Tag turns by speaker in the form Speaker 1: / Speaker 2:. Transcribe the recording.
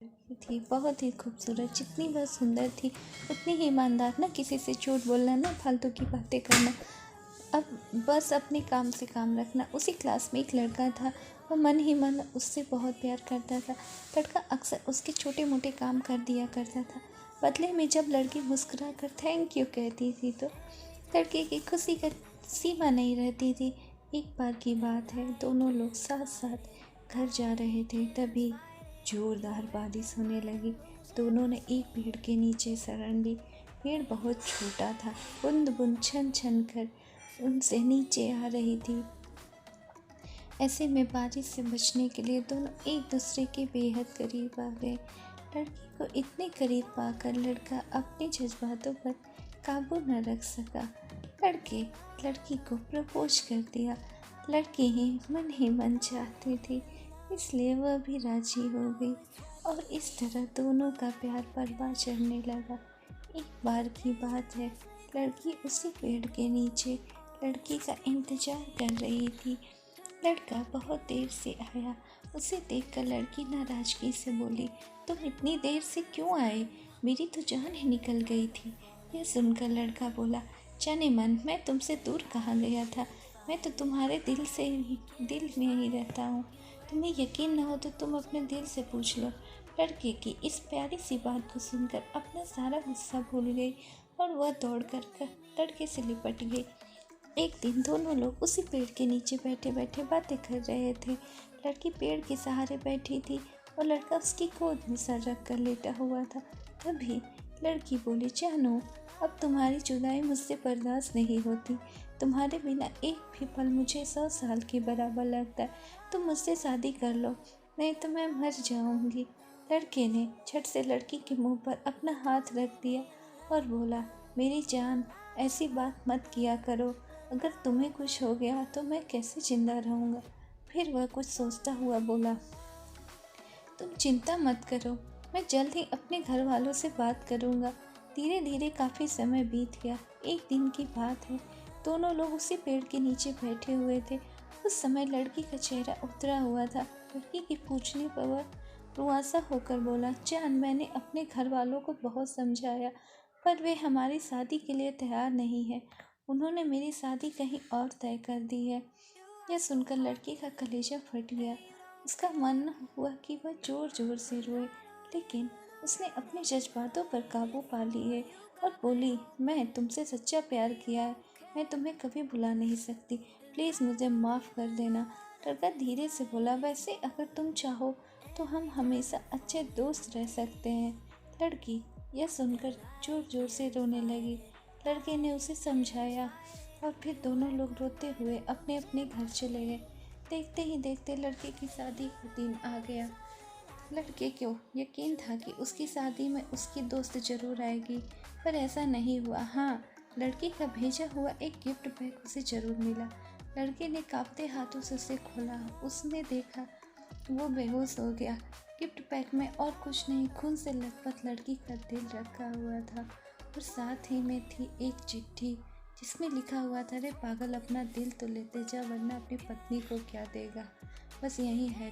Speaker 1: थी बहुत ही खूबसूरत, जितनी वह सुंदर थी उतनी ही ईमानदार, ना किसी से झूठ बोलना, ना फालतू की बातें करना, अब बस अपने काम से काम रखना। उसी क्लास में एक लड़का था, वह मन ही मन उससे बहुत प्यार करता था। लड़का अक्सर उसके छोटे मोटे काम कर दिया करता था। बदले में जब लड़की मुस्कुरा कर थैंक यू कहती थी तो लड़के की खुशी का सीमा नहीं रहती थी। एक बार की बात है, दोनों लोग साथ साथ घर जा रहे थे, तभी जोरदार बारिश होने लगी। दोनों ने एक पेड़ के नीचे शरण ली। पेड़ बहुत छोटा था, बूंद बूंद छन छन कर उनसे नीचे आ रही थी। ऐसे में बारिश से बचने के लिए दोनों एक दूसरे के बेहद करीब आ गए। लड़की को इतने करीब पाकर लड़का अपने जज्बातों पर काबू न रख सका। लड़के लड़की को प्रपोज कर दिया। लड़की ही मन चाहती थी, इसलिए वह भी राजी हो गई और इस तरह दोनों का प्यार परवान चढ़ने लगा। एक बार की बात है, लड़की उसी पेड़ के नीचे लड़की का इंतजार कर रही थी। लड़का बहुत देर से आया। उसे देखकर लड़की नाराजगी से बोली, तुम इतनी देर से क्यों आए? मेरी तो जान ही निकल गई थी। यह सुनकर लड़का बोला, जाने मन, मैं तुमसे दूर कहाँ गया था, मैं तो तुम्हारे दिल में ही रहता हूँ। तुम्हें यकीन न हो तो तुम अपने दिल से पूछ लो। लड़के की इस प्यारी सी बात को सुनकर अपना सारा गुस्सा भूल गई और वह दौड़कर लड़के से लिपट गई। एक दिन दोनों लोग उसी पेड़ के नीचे बैठे बैठे बातें कर रहे थे। लड़की पेड़ के सहारे बैठी थी और लड़का उसकी गोद में सर रख कर लेटा हुआ था। तभी लड़की बोली, जानो, अब तुम्हारी जुदाई मुझसे बर्दाश्त नहीं होती। तुम्हारे बिना एक भी पल मुझे 100 साल के बराबर लगता है। तुम मुझसे शादी कर लो, नहीं तो मैं मर जाऊंगी। लड़के ने झट से लड़की के मुंह पर अपना हाथ रख दिया और बोला, मेरी जान, ऐसी बात मत किया करो। अगर तुम्हें कुछ हो गया तो मैं कैसे जिंदा रहूँगा। फिर वह कुछ सोचता हुआ बोला, तुम चिंता मत करो, मैं जल्द ही अपने घर वालों से बात करूँगा। धीरे धीरे काफ़ी समय बीत गया। एक दिन की बात है, दोनों लोग उसी पेड़ के नीचे बैठे हुए थे। उस समय लड़की का चेहरा उतरा हुआ था। लड़की के पूछने पर वह रुआसा होकर बोला, जान, मैंने अपने घर वालों को बहुत समझाया, पर वे हमारी शादी के लिए तैयार नहीं है। उन्होंने मेरी शादी कहीं और तय कर दी है। यह सुनकर लड़की का कलेजा फट गया। उसका मन हुआ कि वह जोर जोर से रोए, लेकिन उसने अपने जज्बातों पर काबू पा लिए और बोली, मैं तुमसे सच्चा प्यार किया है, मैं तुम्हें कभी भुला नहीं सकती। प्लीज़ मुझे माफ़ कर देना। लड़का धीरे से बोला, वैसे अगर तुम चाहो तो हम हमेशा अच्छे दोस्त रह सकते हैं। लड़की यह सुनकर जोर जोर से रोने लगी। लड़के ने उसे समझाया और फिर दोनों लोग रोते हुए अपने अपने घर चले गए। देखते ही देखते लड़के की शादी का दिन आ गया। लड़के को यकीन था कि उसकी शादी में उसकी दोस्त जरूर आएगी, पर ऐसा नहीं हुआ। हाँ, लड़की का भेजा हुआ एक गिफ्ट पैक उसे जरूर मिला। लड़के ने कांपते हाथों से उसे खोला। उसने देखा वो बेहोश हो गया। गिफ्ट पैक में और कुछ नहीं, खून से लथपथ लड़की का दिल रखा हुआ था और साथ ही में थी एक चिट्ठी जिसमें लिखा हुआ था, अरे पागल, अपना दिल तो लेते जा, वरना अपनी पत्नी को क्या देगा। बस यही है।